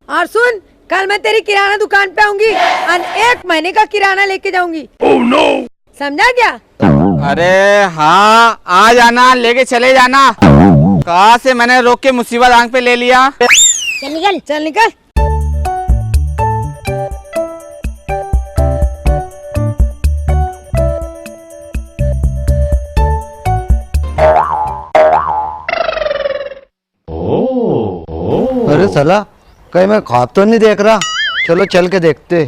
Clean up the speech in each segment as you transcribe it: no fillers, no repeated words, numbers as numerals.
और सुन, कल मैं तेरी किराना दुकान पे आऊंगी और 1 महीने का किराना लेके जाऊंगी। Oh, no! समझा क्या? अरे हाँ, आ जाना, लेके चले जाना। कहाँ से मैंने रोक के मुसीबत आंख पे ले लिया। चल निकल, चल निकल। अरे साला, कहीं मैं ख्वाब तो नहीं देख रहा। चलो चल के देखते।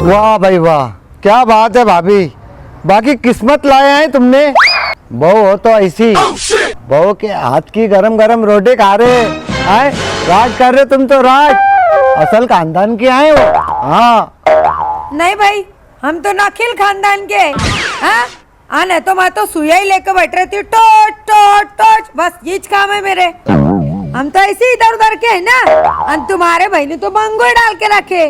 वाह भाई वाह, क्या बात है भाभी। बाकी किस्मत लाए हैं तुमने। बहू हो तो ऐसी। बहू के हाथ की गरम गरम रोटी खा रहे हैं। राज कर रहे तुम तो राज। असल खानदान के आए हो। हाँ नहीं भाई, हम तो नाखिल खानदान के। हाँ, नहीं तो मैं तो सुइया ही लेकर बैठ रहती हूँ, टोच टोच टोच, बस ये काम है मेरे। हम तो ऐसे इधर उधर के है ना। और तुम्हारे भाई ने तो मंगो डाल के रखे।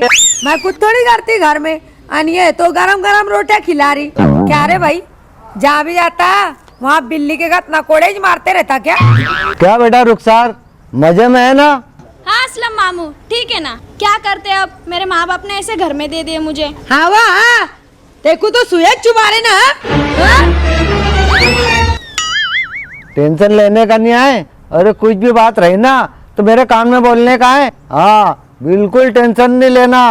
मैं कुछ थोड़ी करती घर में। और ये तो गरम गरम रोटियां खिला रही। क्या रे भाई, जहाँ भी जाता वहाँ बिल्ली के गत नकोड़े ही मारते रहता क्या? क्या बेटा रुखसार, मजे में है ना? हाँ असलम मामू, ठीक है ना। क्या करते अब, मेरे माँ बाप ने ऐसे घर में दे दिए मुझे। हाँ वाह, हाँ देखो तो सुइया चुबा रहे ना। हाँ? टेंशन लेने का नहीं आए। अरे कुछ भी बात रही ना तो मेरे कान में बोलने का है। हाँ बिल्कुल टेंशन नहीं लेना।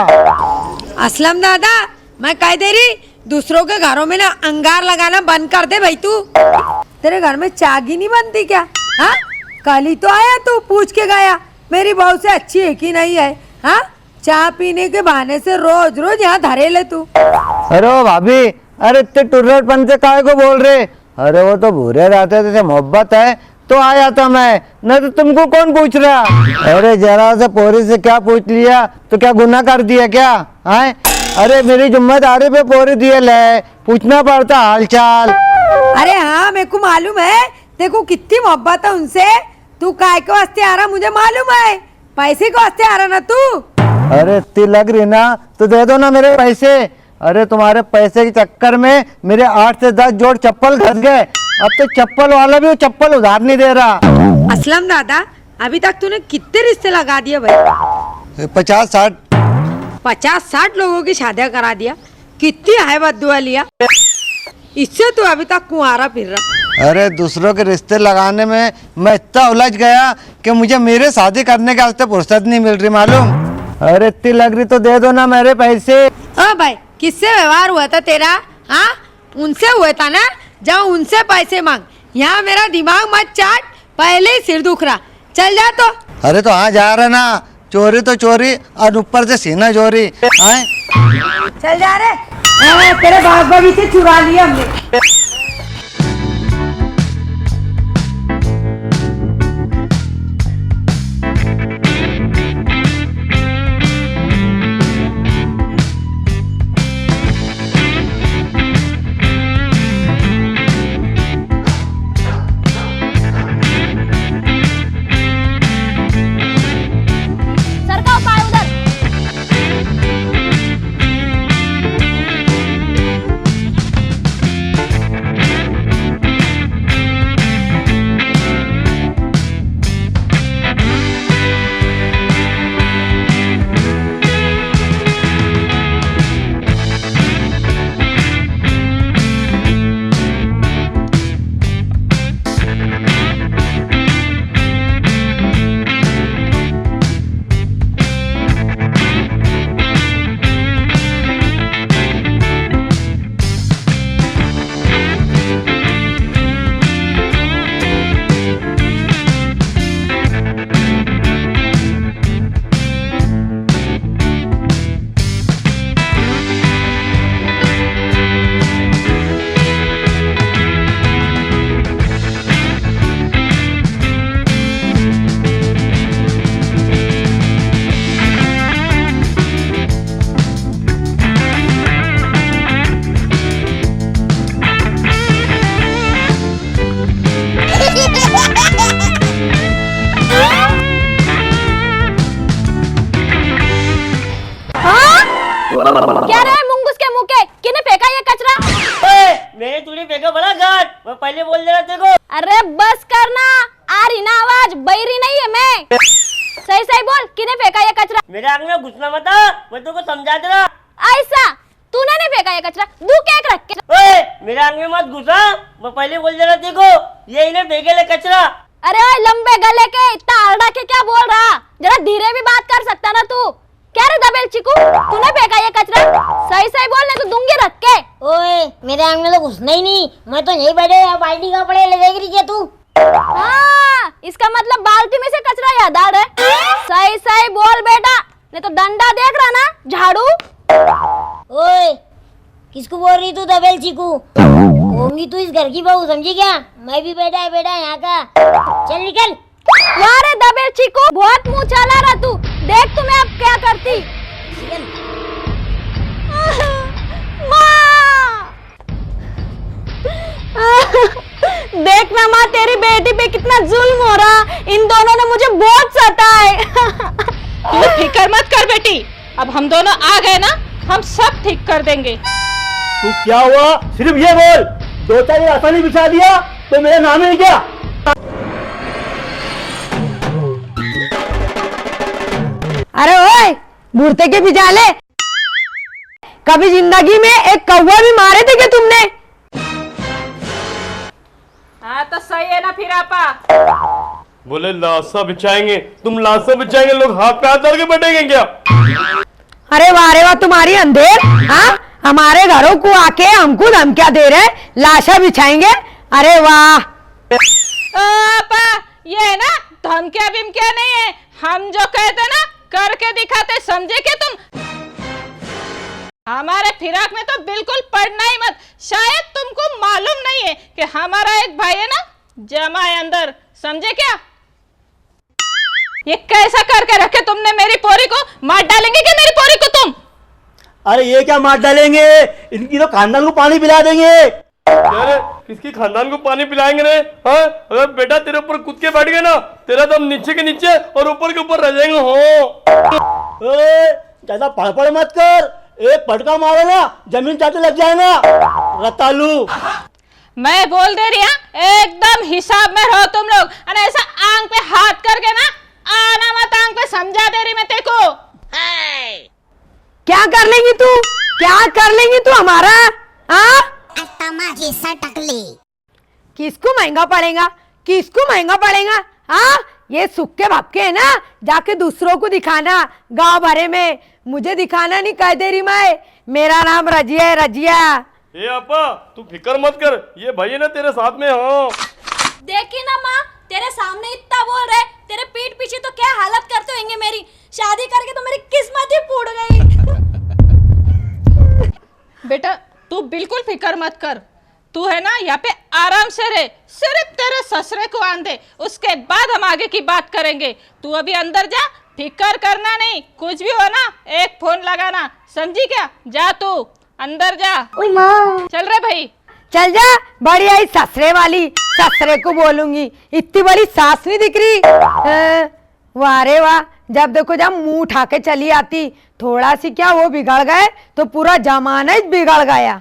असलम दादा, मैं कह दे रही, दूसरों के घरों में ना अंगार लगाना बंद कर दे भाई। तू तेरे घर में चागी नहीं बनती क्या? हाँ, कल ही तो आया तू पूछ के गया मेरी बहू से अच्छी है कि नहीं है। हाँ, चाय पीने के बहाने से रोज रोज यहाँ धरे ले तू। अरे ओ भाभी, अरे इतने टुर्रटपन से काहे को बोल रहे? अरे वो तो भूरे रहते जैसे मोहब्बत है तो आया था मैं, न तो तुमको कौन पूछ रहा? अरे जरा से पोरी से क्या पूछ लिया तो क्या गुनाह कर दिया क्या? है अरे मेरी जिम्मेदारी पे पोरी दिए ले, पूछना पड़ता हालचाल। अरे हाँ, मेरे को मालूम है देखो कितनी मोहब्बत है उनसे। तू काय के वास्ते आ रहा मुझे मालूम है, पैसे के वास्ते आ रहा ना तू। अरे इतनी लग रही ना तो दे दो ना मेरे पैसे। अरे तुम्हारे पैसे के चक्कर में मेरे 8 से 10 जोड़ चप्पल घस गए। अब तो चप्पल वाला भी वो चप्पल उधार नहीं दे रहा। असलम दादा, अभी तक तूने कितने रिश्ते लगा दिए भाई? 50-60। 50-60 लोगों की शादियां करा दिया। कितनी है बद्दुआ लिया, इससे तू अभी तक कुंवारा फिर रहा। अरे दूसरों के रिश्ते लगाने में मैं इतना उलझ गया कि मुझे मेरे शादी करने के वास्ते फुर्सत नहीं मिल रही मालूम। अरे इतनी लग रही तो दे दो ना मेरे पैसे। ओ भाई, किससे व्यवहार हुआ था तेरा? हाँ, उनसे हुआ था ना, जाओ उनसे पैसे मांग। यहाँ मेरा दिमाग मत चाट, पहले ही सिर दुख रहा। चल जा तो। अरे तो हाँ जा रहा ना, चोरी तो चोरी और ऊपर से सीना चोरी। आए चल जा रे। तेरे बाग बगीचे चुरा लिया हमने। सरकाओ पाय उधर। क्या रे मुंगूस के मुंह के, किने फेंका ये कचरा? मैंने तूने फेंका बड़ा घाट, मैं पहले बोल दे रहा तेरे को। अरे बस करना, आ रही ना आवाज, बहरी नहीं है मैं। सही सही बोल, किने फेंका ये कचरा? मेरे आंख में घुसना मत, मैं तेरे को समझा दे रहा। ऐसा तूने नहीं फेंका ये कचरा, दू क्या रख के? मेरे आंख में मत घुसा, मैं पहले बोल दे रहा तेरे को, ये इन्हें फेंके ले कचरा। अरे ओए लंबे गले के, इतना आड़ा के क्या बोल रहा? जरा धीरे भी बात कर सकता ना तू। क्या रे दबेल चिकू, तूने फेंका ये कचरा? सही सही बोल, नहीं तो दूंगी रख के। ओए मेरे आंख में तो घुसना ही नहीं, मैं तो यहीं बैठे बाल्टी का पड़े ले जाएगी क्या तू? हाँ, इसका मतलब बाल्टी में से कचरा याद आ रहा है। सही सही बोल बेटा, नहीं तो डंडा देख रहा ना, झाड़ू। ओए किसको बोल रही तू दबेल चीकू? होंगी तू इस घर की बहू, समझी क्या? मैं भी बेटा है यहाँ का, चल निकल। वारे दबेल चिकू, बहुत मुंह चला रहा तू, देख तुम्हें अब क्या करती। माँ देख ना माँ, तेरी बेटी पे कितना जुल्म हो रहा, इन दोनों ने मुझे बहुत सताए। तू फिक्र मत कर बेटी, अब हम दोनों आ गए ना, हम सब ठीक कर देंगे। तू क्या हुआ, सिर्फ ये बोल, दो चार आसानी बिछा दिया तो मेरा नाम है क्या? अरे ओए, बुढ़ते के बिचाले, कभी जिंदगी में एक कौवा भी मारे थे क्या तुमने? हाँ तो सही है ना फिर आपा। बोले लाशा बिछाएंगे, तुम लाशा बिछाएंगे, लोग हाथ पे हाथ डाल के बैठेंगे क्या? अरे वाह तुम्हारी अंधेर, हाँ हमारे घरों को आके हमको धमकियां दे रहे, लाशा बिछाएंगे। अरे वाह आपा, ये है ना धमकिया बिमकिया नहीं है, हम जो कहते ना करके दिखाते, समझे क्या तुम? हमारे फिराक में तो बिल्कुल पड़ना ही मत। शायद तुमको मालूम नहीं है कि हमारा एक भाई है ना, जमा है अंदर, समझे क्या? ये कैसा करके रखे तुमने मेरी पोरी को? मार डालेंगे क्या मेरी पोरी को तुम? अरे ये क्या मार डालेंगे, इनकी तो खानदान को पानी पिला देंगे। अरे किसकी खानदान को पानी पिलाएंगे रे? हाँ, अगर बेटा तेरे ऊपर कूद के बैठ गए ना, तेरा दम नीचे के नीचे और ऊपर के ऊपर रह जाएंगे। हो ज्यादा पड़पड़ मत कर, एक पटका मारो ना जमीन चाटे लग जाएगा रतालू। मैं बोल दे रही हूँ, एकदम हिसाब में रहो तुम लोग, और ऐसा आंख पे हाथ करके ना आना मत, आंख पे, समझा दे रही मैं तेरे को। क्या कर लेंगी तू, क्या कर लेंगी तू हमारा? हाँ किसको महंगा पड़ेगा, किसको महंगा पड़ेगा? हाँ ये सुक्के भक्के है ना, जाके दूसरों को दिखाना गांव भरे में, मुझे दिखाना नहीं। कह दे रही मैं, मेरा नाम रजिया है, रजिया। ए आपा तू फिक्र मत कर, ये भाई है ना तेरे साथ में। हाँ देखी ना माँ, तेरे सामने इतना बोल रहे, तेरे पीठ पीछे तो क्या हालत करते होंगे मेरी। शादी करके तो मेरी किस्मत ही फूट गई। बेटा तू बिल्कुल फिक्र मत कर, तू है ना यहाँ पे आराम से रहे, सिर्फ तेरे ससुरे को आन दे, उसके बाद हम आगे की बात करेंगे। तू अभी अंदर जा, फिक्र करना नहीं, कुछ भी हो ना एक फोन लगाना, समझी क्या? जा तू अंदर जा। चल रहे भाई, चल जा, बड़ी आई ससरे वाली, ससरे को बोलूंगी, इतनी बड़ी सास नहीं दिख रही। वाह रे वाह, जब देखो जब मुंह उठा के चली आती, थोड़ा सी क्या वो बिगड़ गए तो पूरा जमाना ही बिगड़ गया।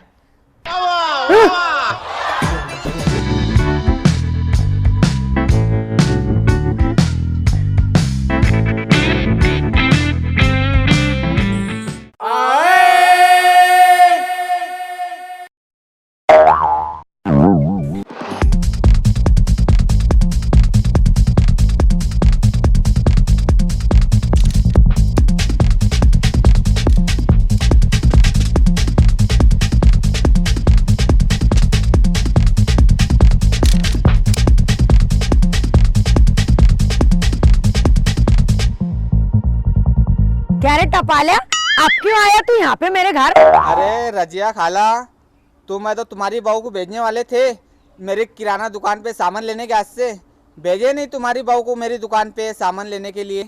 क्या रे टपालिया, अब क्यों आया तू यहाँ पे मेरे घर? अरे रजिया खाला, मैं तो तुम्हारी बहू को भेजने वाले थे मेरे किराना दुकान पे सामान लेने के वास्ते। भेजे नहीं तुम्हारी बहू को मेरी दुकान पे सामान लेने के लिए?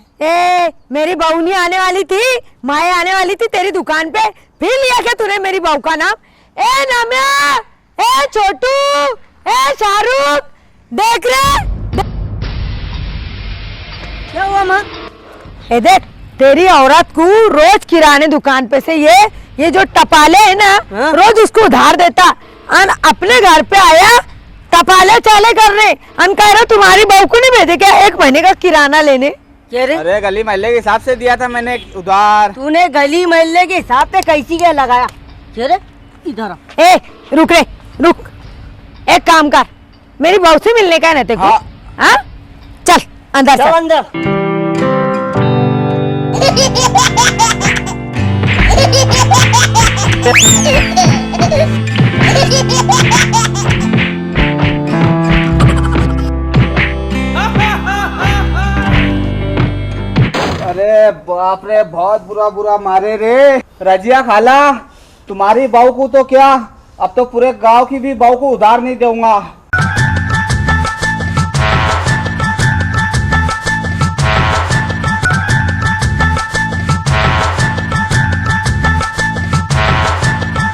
मेरी बहू नहीं आने वाली थी, माया आने वाली थी तेरी दुकान पे, फिर लिया क्या तूने मेरी बहू का नाम? नम्या, छोटू, शाहरुख, देख रहे? क्या हुआ माँ? देख, तेरी औरत को रोज किराने दुकान पे से ये ये जो टपाले है ना रोज उसको उधार देता अन अपने घर पे आया टपाले चाले करने अन कह रहा तुम्हारी बहू को नहीं भेजे क्या 1 महीने का किराना लेने। अरे गली मोहल्ले के हिसाब से दिया था मैंने उधार। तूने गली मोहल्ले के हिसाब पे कैसी क्या लगाया? चले इधर आ। ए रुक रे रुक, एक काम कर मेरी बहू से मिलने का है ना तेको? हाँ चल अंदर जाओ चल। अंदर। अरे बाप रे बहुत बुरा मारे रे। रजिया खाला तुम्हारी बहू को तो क्या अब तो पूरे गांव की भी बहू को उधार नहीं दूंगा।